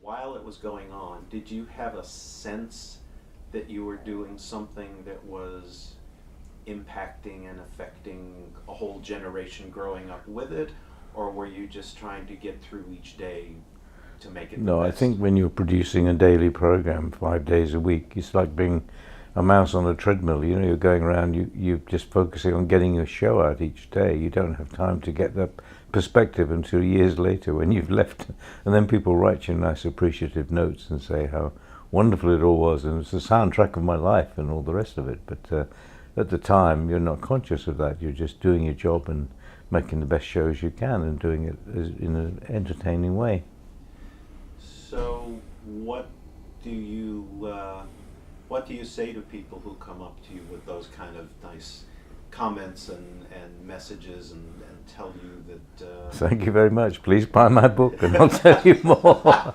while it was going on, did you have a sense that you were doing something that was impacting and affecting a whole generation growing up with it, or were you just trying to get through each day to make it No, the I best? think when you're producing a daily program 5 days a week, it's like being a mouse on a treadmill. You know, you're going around, you're just focusing on getting your show out each day. You don't have time to get that perspective until years later when you've left. And then people write you nice appreciative notes and say how wonderful it all was, and it's the soundtrack of my life and all the rest of it. But at the time, you're not conscious of that. You're just doing your job and making the best shows you can and doing it in an entertaining way. So, what do you say to people who come up to you with those kind of nice comments and messages and tell you that? Thank you very much. Please buy my book and I'll tell you more.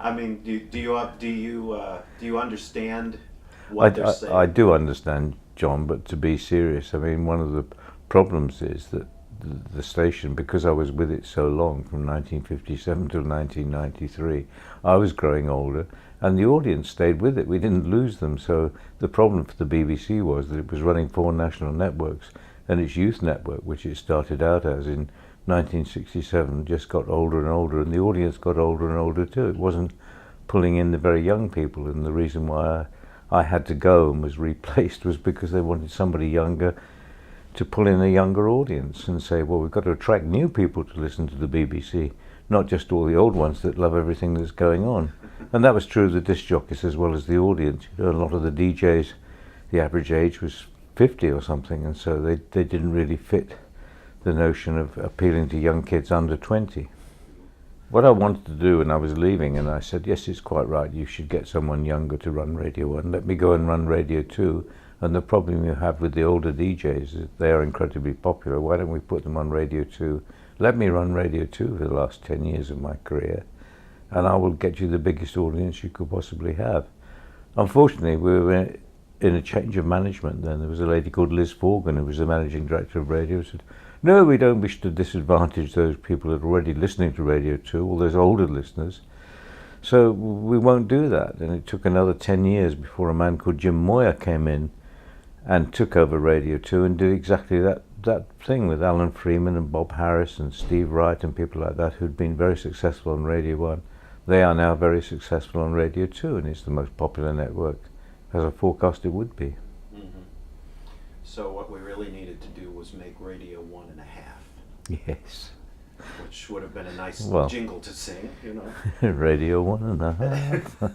I mean, do you understand what they're saying? I do understand, John, but to be serious, I mean, one of the problems is that the station, because I was with it so long, from 1957 till 1993, I was growing older, and the audience stayed with it. We didn't lose them. So the problem for the BBC was that it was running 4 national networks, and its youth network, which it started out as in 1967, just got older and older, and the audience got older and older too. It wasn't pulling in the very young people, and the reason why I had to go and was replaced was because they wanted somebody younger to pull in a younger audience and say, well, we've got to attract new people to listen to the BBC, not just all the old ones that love everything that's going on. And that was true of the disc jockeys as well as the audience. You know, a lot of the DJs, the average age was 50 or something, and so they didn't really fit the notion of appealing to young kids under 20. What I wanted to do when I was leaving, and I said, yes, it's quite right, you should get someone younger to run Radio 1. Let me go and run Radio 2. And the problem you have with the older DJs is they are incredibly popular. Why don't we put them on Radio 2? Let me run Radio 2 for the last 10 years of my career, and I will get you the biggest audience you could possibly have. Unfortunately, we were in a change of management then. There was a lady called Liz Forgan, who was the managing director of radio, who said, no, we don't wish to disadvantage those people that are already listening to Radio 2, all those older listeners. So we won't do that. And it took another 10 years before a man called Jim Moyer came in and took over Radio 2 and did exactly that thing with Alan Freeman and Bob Harris and Steve Wright and people like that who'd been very successful on Radio 1. They are now very successful on Radio 2, and it's the most popular network, as I forecast it would be. Mm-hmm. So what we really needed to do was make Radio 1.5. Yes. Which would have been a nice Well, jingle to sing, you know. Radio 1.5.